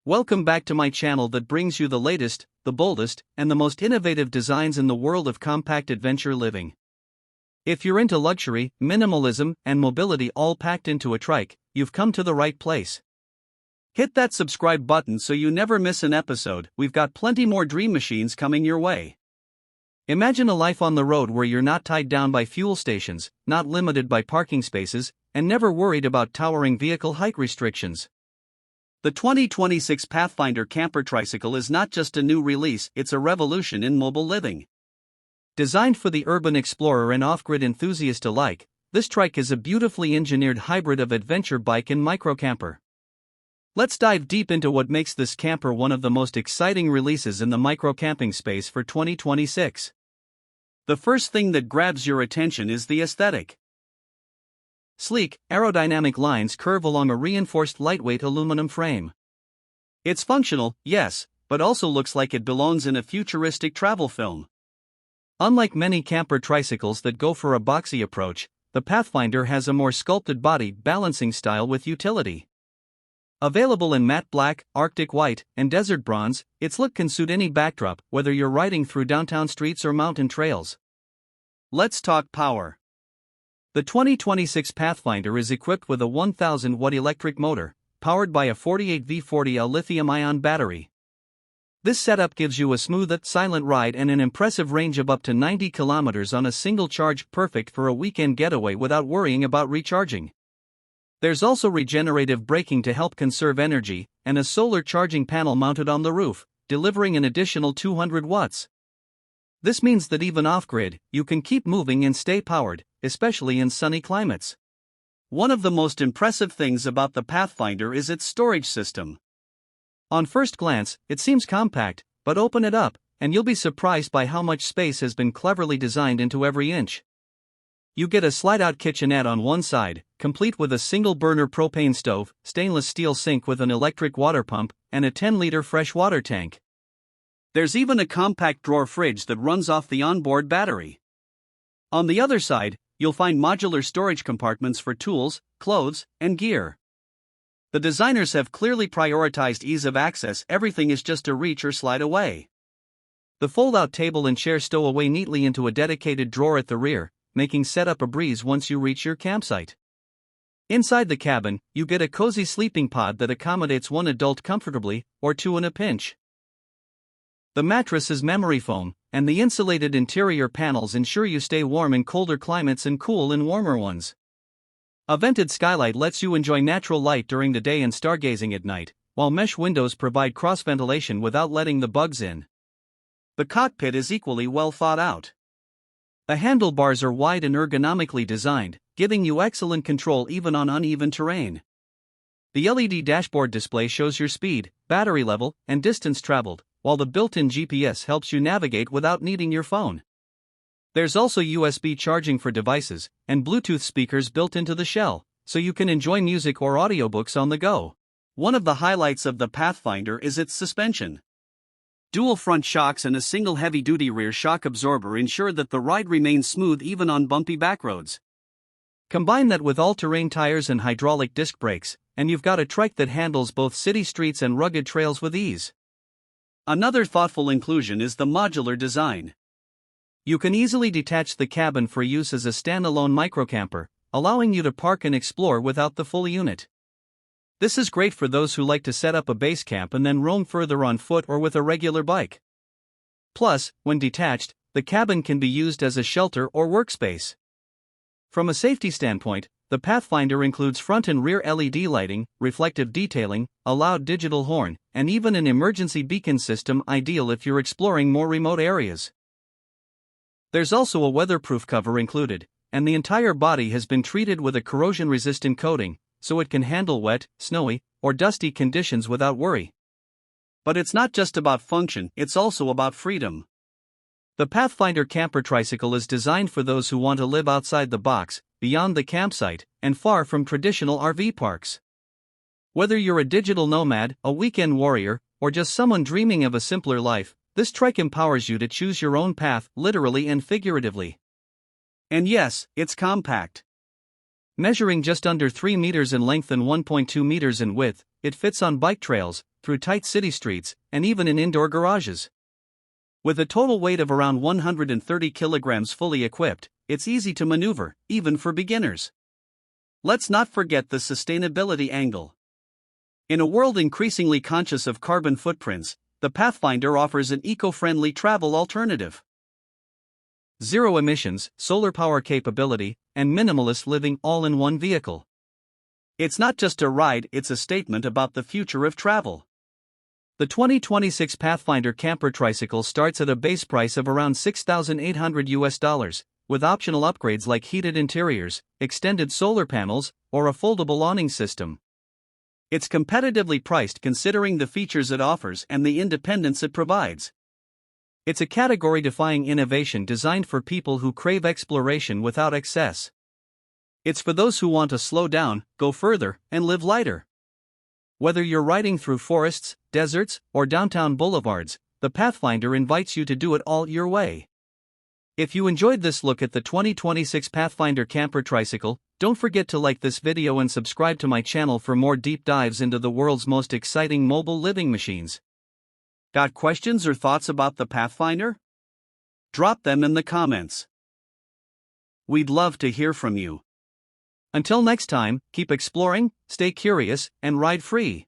Welcome back to my channel that brings you the latest, the boldest, and the most innovative designs in the world of compact adventure living. If you're into luxury, minimalism, and mobility all packed into a trike, you've come to the right place. Hit that subscribe button so you never miss an episode. We've got plenty more dream machines coming your way. Imagine a life on the road where you're not tied down by fuel stations, not limited by parking spaces, and never worried about towering vehicle height restrictions. The 2026 PathFinder Camper Tricycle is not just a new release, it's a revolution in mobile living. Designed for the urban explorer and off-grid enthusiast alike, this trike is a beautifully engineered hybrid of adventure bike and microcamper. Let's dive deep into what makes this camper one of the most exciting releases in the microcamping space for 2026. The first thing that grabs your attention is the aesthetic. Sleek, aerodynamic lines curve along a reinforced lightweight aluminum frame. It's functional, yes, but also looks like it belongs in a futuristic travel film. Unlike many camper tricycles that go for a boxy approach, the PathFinder has a more sculpted body balancing style with utility. Available in matte black, Arctic white, and desert bronze, its look can suit any backdrop, whether you're riding through downtown streets or mountain trails. Let's talk power. The 2026 PathFinder is equipped with a 1000-watt electric motor, powered by a 48V40L lithium-ion battery. This setup gives you a smooth, silent ride and an impressive range of up to 90 kilometers on a single charge, perfect for a weekend getaway without worrying about recharging. There's also regenerative braking to help conserve energy, and a solar charging panel mounted on the roof, delivering an additional 200 watts. This means that even off-grid, you can keep moving and stay powered, especially in sunny climates. One of the most impressive things about the PathFinder is its storage system. On first glance, it seems compact, but open it up, and you'll be surprised by how much space has been cleverly designed into every inch. You get a slide-out kitchenette on one side, complete with a single-burner propane stove, stainless steel sink with an electric water pump, and a 10-liter fresh water tank. There's even a compact drawer fridge that runs off the onboard battery. On the other side, you'll find modular storage compartments for tools, clothes, and gear. The designers have clearly prioritized ease of access. Everything is just a reach or slide away. The fold-out table and chair stow away neatly into a dedicated drawer at the rear, making setup a breeze once you reach your campsite. Inside the cabin, you get a cozy sleeping pod that accommodates one adult comfortably, or two in a pinch. The mattress is memory foam, and the insulated interior panels ensure you stay warm in colder climates and cool in warmer ones. A vented skylight lets you enjoy natural light during the day and stargazing at night, while mesh windows provide cross-ventilation without letting the bugs in. The cockpit is equally well thought out. The handlebars are wide and ergonomically designed, giving you excellent control even on uneven terrain. The LED dashboard display shows your speed, battery level, and distance traveled, while the built-in GPS helps you navigate without needing your phone. There's also USB charging for devices, and Bluetooth speakers built into the shell, so you can enjoy music or audiobooks on the go. One of the highlights of the PathFinder is its suspension. Dual front shocks and a single heavy-duty rear shock absorber ensure that the ride remains smooth even on bumpy backroads. Combine that with all-terrain tires and hydraulic disc brakes, and you've got a trike that handles both city streets and rugged trails with ease. Another thoughtful inclusion is the modular design. You can easily detach the cabin for use as a standalone microcamper, allowing you to park and explore without the full unit. This is great for those who like to set up a base camp and then roam further on foot or with a regular bike. Plus, when detached, the cabin can be used as a shelter or workspace. From a safety standpoint, the PathFinder includes front and rear LED lighting, reflective detailing, a loud digital horn, and even an emergency beacon system, ideal if you're exploring more remote areas. There's also a weatherproof cover included, and the entire body has been treated with a corrosion-resistant coating, so it can handle wet, snowy, or dusty conditions without worry. But it's not just about function, it's also about freedom. The PathFinder Camper Tricycle is designed for those who want to live outside the box, beyond the campsite, and far from traditional RV parks. Whether you're a digital nomad, a weekend warrior, or just someone dreaming of a simpler life, this trike empowers you to choose your own path, literally and figuratively. And yes, it's compact. Measuring just under 3 meters in length and 1.2 meters in width, it fits on bike trails, through tight city streets, and even in indoor garages. With a total weight of around 130 kilograms fully equipped, it's easy to maneuver, even for beginners. Let's not forget the sustainability angle. In a world increasingly conscious of carbon footprints, the PathFinder offers an eco-friendly travel alternative. Zero emissions, solar power capability, and minimalist living all in one vehicle. It's not just a ride, it's a statement about the future of travel. The 2026 PathFinder Camper Tricycle starts at a base price of around $6,800, with optional upgrades like heated interiors, extended solar panels, or a foldable awning system. It's competitively priced considering the features it offers and the independence it provides. It's a category-defying innovation designed for people who crave exploration without excess. It's for those who want to slow down, go further, and live lighter. Whether you're riding through forests, deserts, or downtown boulevards, the PathFinder invites you to do it all your way. If you enjoyed this look at the 2026 PathFinder Camper Tricycle, don't forget to like this video and subscribe to my channel for more deep dives into the world's most exciting mobile living machines. Got questions or thoughts about the PathFinder? Drop them in the comments. We'd love to hear from you. Until next time, keep exploring, stay curious, and ride free.